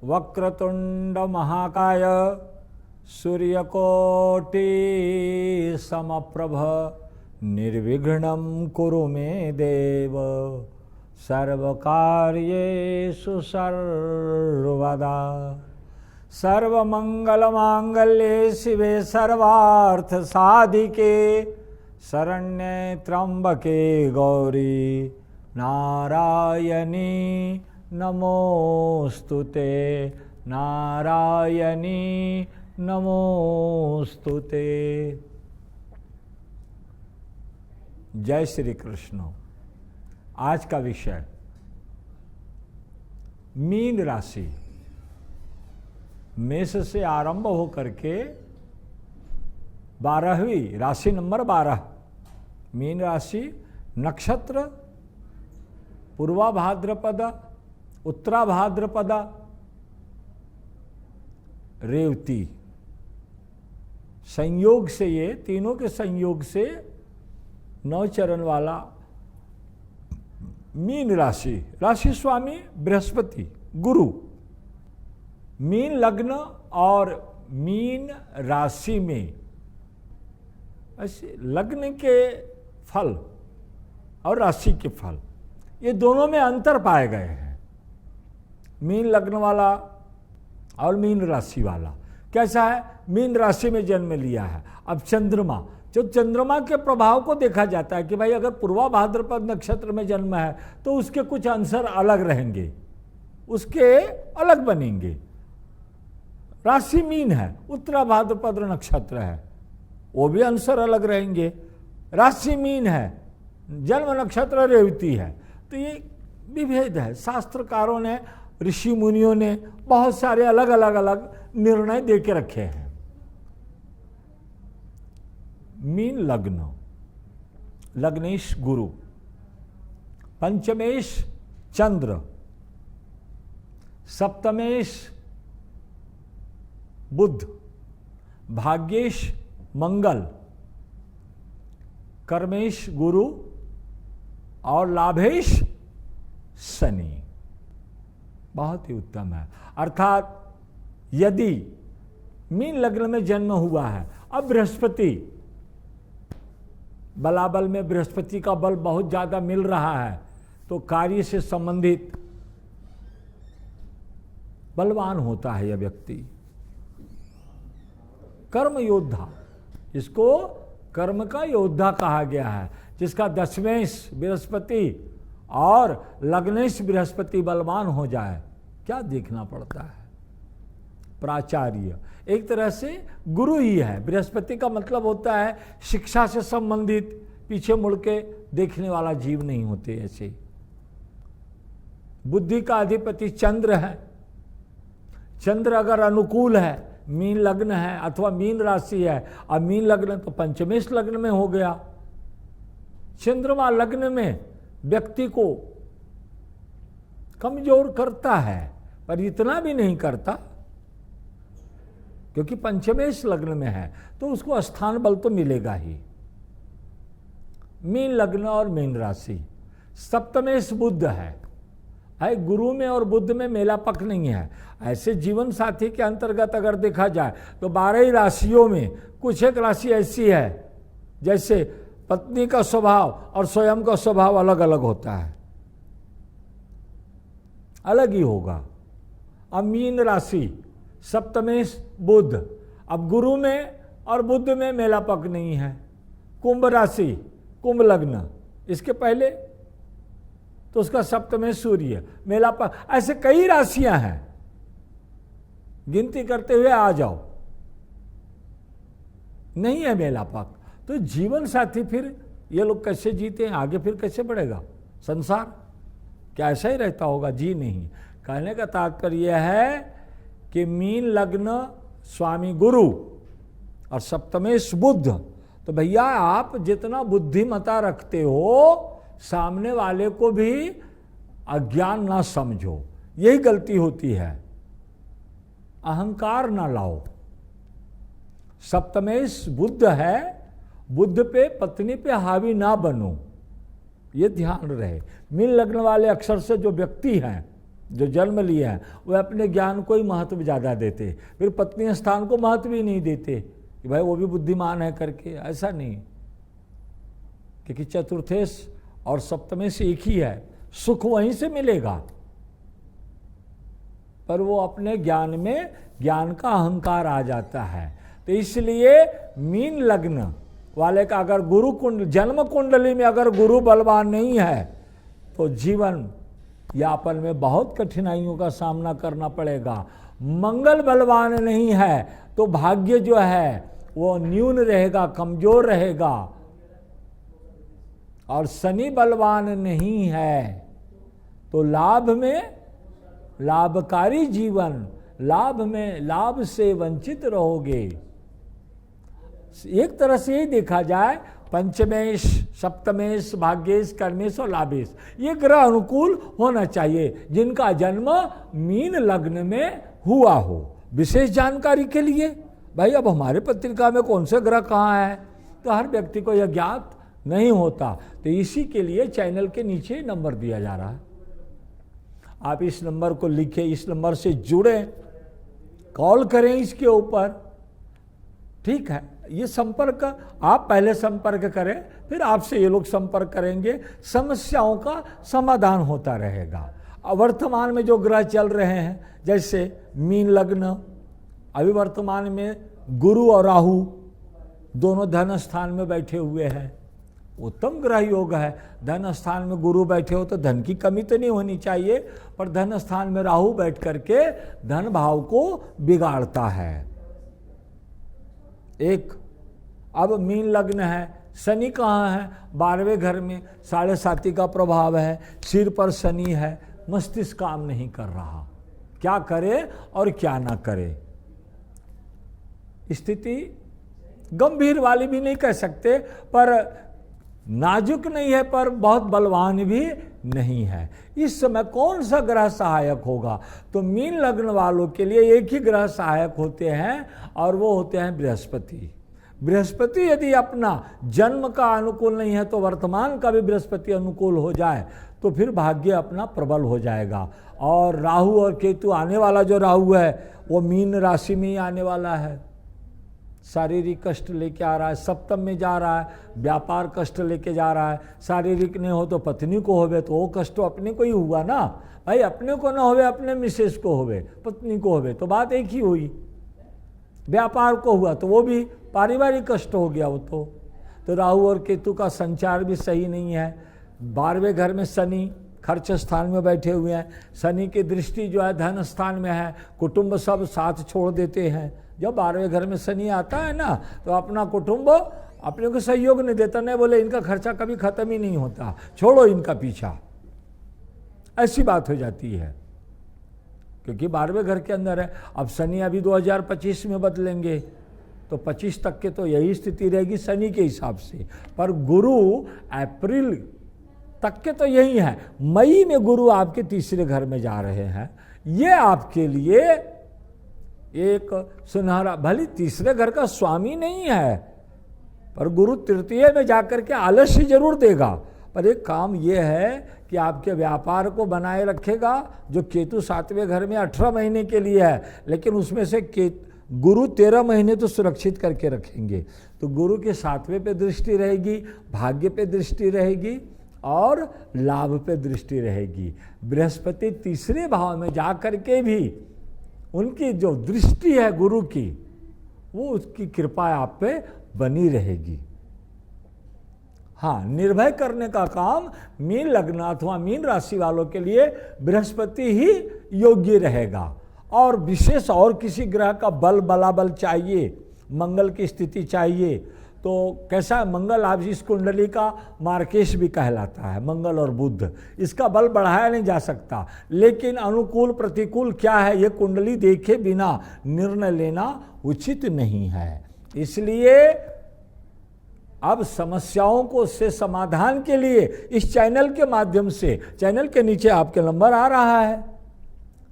वक्रतुंड महाकाय सूर्यकोटि समप्रभ निर्विघ्नं कुरु मे देव सर्वकार्येषु सर्वदा। सर्वमंगलमांगल्ये शिवे सर्वार्थसाधिके शरण्ये त्र्यंबके गौरी नारायणी नमोस्तुते नारायणी नमोस्तुते। जय श्री कृष्ण। आज का विषय मीन राशि, मेष से आरंभ होकर के 12वीं राशि नंबर 12 मीन राशि। नक्षत्र पूर्वा भाद्रपद, उत्तरा भाद्रपद, रेवती। संयोग से ये तीनों के संयोग से 9 चरण वाला मीन राशि। राशि स्वामी बृहस्पति गुरु। मीन लग्न और मीन राशि में ऐसे लग्न के फल और राशि के फल ये दोनों में अंतर पाए गए हैं। मीन लग्न वाला और मीन राशि वाला कैसा है? मीन राशि में जन्म लिया है। अब चंद्रमा, जो चंद्रमा के प्रभाव को देखा जाता है कि भाई अगर पूर्वा भाद्रपद नक्षत्र में जन्म है तो उसके कुछ अंसर अलग रहेंगे, उसके अलग बनेंगे। राशि मीन है, उत्तरा भाद्रपद नक्षत्र है, वो भी अंसर अलग रहेंगे। राशि मीन है, जन्म नक्षत्र रेवती है, तो ये विभेद है। शास्त्रकारों ने, ऋषि मुनियों ने बहुत सारे अलग अलग निर्णय दे के रखे हैं। मीन लग्न, लग्नेश गुरु, पंचमेश चंद्र, सप्तमेश बुध, भाग्येश मंगल, कर्मेश गुरु और लाभेश शनि। बहुत ही उत्तम है। अर्थात यदि मीन लग्न में जन्म हुआ है, अब बृहस्पति बलाबल में बृहस्पति का बल बहुत ज्यादा मिल रहा है, तो कार्य से संबंधित बलवान होता है यह व्यक्ति। कर्म योद्धा, इसको कर्म का योद्धा कहा गया है। जिसका दशमेश बृहस्पति और लग्नेश बृहस्पति बलवान हो जाए, क्या देखना पड़ता है? प्राचार्य एक तरह से गुरु ही है। बृहस्पति का मतलब होता है शिक्षा से संबंधित, पीछे मुड़ के देखने वाला जीव नहीं होते ऐसे। बुद्धि का अधिपति चंद्र है। चंद्र अगर अनुकूल है, मीन लग्न है अथवा मीन राशि है, अब मीन लग्न तो पंचमेश लग्न में हो गया। चंद्रमा लग्न में व्यक्ति को कमजोर करता है, पर इतना भी नहीं करता, क्योंकि पंचमेश लग्न में है तो उसको स्थान बल तो मिलेगा ही। मीन लग्न और मीन राशि। सप्तमेश बुध है। गुरु में और बुध में मेलापक नहीं है। ऐसे जीवन साथी के अंतर्गत अगर देखा जाए तो 12 ही राशियों में कुछ एक राशि ऐसी है जैसे पत्नी का स्वभाव और स्वयं का स्वभाव अलग अलग होता है, अलग ही होगा। अब मीन राशि, सप्तमेश बुध, अब गुरु में और बुध में मेलापक नहीं है। कुंभ राशि, कुंभ लग्न, इसके पहले तो उसका सप्तमेश सूर्य, मेलापक। ऐसे कई राशियां हैं, गिनती करते हुए आ जाओ, नहीं है मेलापक। तो जीवन साथी फिर ये लोग कैसे जीते हैं, आगे फिर कैसे बढ़ेगा संसार? क्या ऐसा ही रहता होगा? जी नहीं। कहने का तात्पर्य है कि मीन लग्न स्वामी गुरु और सप्तमेश बुध, तो भैया आप जितना बुद्धिमता रखते हो सामने वाले को भी अज्ञान ना समझो, यही गलती होती है। अहंकार ना लाओ। सप्तमेश बुध है, बुध पे पत्नी पे हावी ना बनो, ये ध्यान रहे। मीन लग्न वाले अक्षर से जो व्यक्ति हैं जो जन्म लिए हैं वे अपने ज्ञान को ही महत्व ज़्यादा देते, फिर पत्नी स्थान को महत्व ही नहीं देते कि भाई वो भी बुद्धिमान है करके। ऐसा नहीं, क्योंकि चतुर्थेश और सप्तमेश एक ही है, सुख वहीं से मिलेगा, पर वो अपने ज्ञान में ज्ञान का अहंकार आ जाता है। तो इसलिए मीन लग्न वाले का अगर गुरु कुंडली, जन्म कुंडली में अगर गुरु बलवान नहीं है तो जीवन यापन में बहुत कठिनाइयों का सामना करना पड़ेगा। मंगल बलवान नहीं है तो भाग्य जो है वो न्यून रहेगा, कमजोर रहेगा। और शनि बलवान नहीं है तो लाभ में लाभकारी जीवन, लाभ में लाभ से वंचित रहोगे। एक तरह से ही देखा जाए, पंचमेश, सप्तमेश, भाग्येश, कर्मेश और लाभेश, ये ग्रह अनुकूल होना चाहिए जिनका जन्म मीन लग्न में हुआ हो। विशेष जानकारी के लिए भाई अब हमारे पत्रिका में कौन से ग्रह कहाँ है तो हर व्यक्ति को यह ज्ञात नहीं होता, तो इसी के लिए चैनल के नीचे नंबर दिया जा रहा है। आप इस नंबर को लिखें, इस नंबर से जुड़ें, कॉल करें इसके ऊपर, ठीक है। ये संपर्क आप पहले संपर्क करें, फिर आपसे ये लोग संपर्क करेंगे, समस्याओं का समाधान होता रहेगा। वर्तमान में जो ग्रह चल रहे हैं, जैसे मीन लग्न, अभी वर्तमान में गुरु और राहु दोनों धन स्थान में बैठे हुए हैं, उत्तम ग्रह योग है। धन स्थान में गुरु बैठे हो तो धन की कमी तो नहीं होनी चाहिए, पर धन स्थान में राहु बैठ करके धन भाव को बिगाड़ता है। एक अब मीन लग्न है, शनि कहाँ है, 12वें घर में, 7.5 का प्रभाव है, सिर पर शनि है, मस्तिष्क काम नहीं कर रहा, क्या करे और क्या ना करे। स्थिति गंभीर वाली भी नहीं कह सकते, पर नाजुक नहीं है, पर बहुत बलवान भी नहीं है। इस समय कौन सा ग्रह सहायक होगा, तो मीन लग्न वालों के लिए एक ही ग्रह सहायक होते हैं और वो होते हैं बृहस्पति। बृहस्पति यदि अपना जन्म का अनुकूल नहीं है तो वर्तमान का भी बृहस्पति अनुकूल हो जाए तो फिर भाग्य अपना प्रबल हो जाएगा। और राहु और केतु, आने वाला जो राहु है वो मीन राशि में ही आने वाला है, शारीरिक कष्ट लेके आ रहा है, सप्तम में जा रहा है, व्यापार कष्ट लेके जा रहा है। शारीरिक नहीं हो तो पत्नी को होवे तो वो कष्ट तो अपने को ही हुआ ना भाई, अपने को ना होवे अपने मिसेस को होवे, पत्नी को होवे तो बात एक ही हुई। व्यापार को हुआ तो वो भी पारिवारिक कष्ट हो गया वो तो राहु और केतु का संचार भी सही नहीं है। 12वें घर में शनि खर्च स्थान में बैठे हुए हैं, शनि की दृष्टि जो है धन स्थान में है, कुटुंब सब साथ छोड़ देते हैं। जब 12वें घर में शनि आता है ना तो अपना कुटुंब अपने को सहयोग नहीं देता, नहीं बोले इनका खर्चा कभी खत्म ही नहीं होता, छोड़ो इनका पीछा, ऐसी बात हो जाती है। क्योंकि 12वें घर के अंदर है। अब शनि अभी 2025 में बदलेंगे तो 25 तक के तो यही स्थिति रहेगी शनि के हिसाब से, पर गुरु अप्रैल तक के तो यही है। मई में गुरु आपके तीसरे घर में जा रहे हैं, ये आपके लिए एक सुनहरा, भले तीसरे घर का स्वामी नहीं है पर गुरु तृतीय में जाकर के आलस्य जरूर देगा, पर एक काम ये है कि आपके व्यापार को बनाए रखेगा। जो केतु 7वें घर में 18 महीने के लिए है, लेकिन उसमें से गुरु 13 महीने तो सुरक्षित करके रखेंगे। तो गुरु के 7वें पे दृष्टि रहेगी, भाग्य पे दृष्टि रहेगी और लाभ पे दृष्टि रहेगी। बृहस्पति तीसरे भाव में जा करके भी उनकी जो दृष्टि है गुरु की, वो उसकी कृपा आप पे बनी रहेगी। हाँ, निर्भय करने का काम मीन लग्न अथवा मीन राशि वालों के लिए बृहस्पति ही योग्य रहेगा। और विशेष और किसी ग्रह का बल बलाबल चाहिए, मंगल की स्थिति चाहिए तो कैसा है, मंगल आप इस कुंडली का मार्केश भी कहलाता है, मंगल और बुध, इसका बल बढ़ाया नहीं जा सकता। लेकिन अनुकूल प्रतिकूल क्या है ये कुंडली देखे बिना निर्णय लेना उचित नहीं है। इसलिए अब समस्याओं को से समाधान के लिए इस चैनल के माध्यम से, चैनल के नीचे आपके नंबर आ रहा है।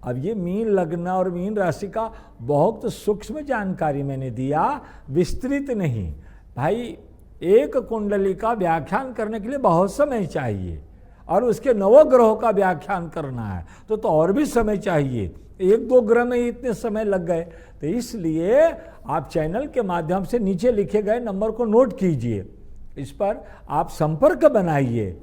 अब ये मीन लग्न और मीन राशि का बहुत सूक्ष्म जानकारी मैंने दिया, विस्तृत नहीं। भाई एक कुंडली का व्याख्यान करने के लिए बहुत समय चाहिए और उसके नवग्रहों का व्याख्यान करना है तो और भी समय चाहिए। 1-2 ग्रह में ही इतने समय लग गए। तो इसलिए आप चैनल के माध्यम से नीचे लिखे गए नंबर को नोट कीजिए, इस पर आप संपर्क बनाइए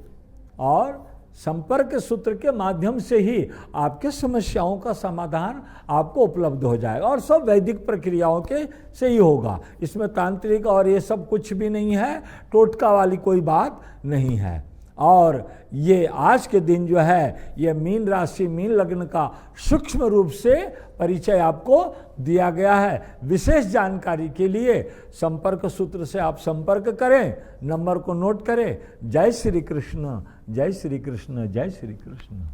और संपर्क सूत्र के माध्यम से ही आपके समस्याओं का समाधान आपको उपलब्ध हो जाएगा और सब वैदिक प्रक्रियाओं के से ही होगा। इसमें तांत्रिक और ये सब कुछ भी नहीं है, टोटका वाली कोई बात नहीं है। और ये आज के दिन जो है ये मीन राशि मीन लग्न का सूक्ष्म रूप से परिचय आपको दिया गया है। विशेष जानकारी के लिए संपर्क सूत्र से आप संपर्क करें, नंबर को नोट करें। जय श्री कृष्ण, जय श्री कृष्ण, जय श्री कृष्ण।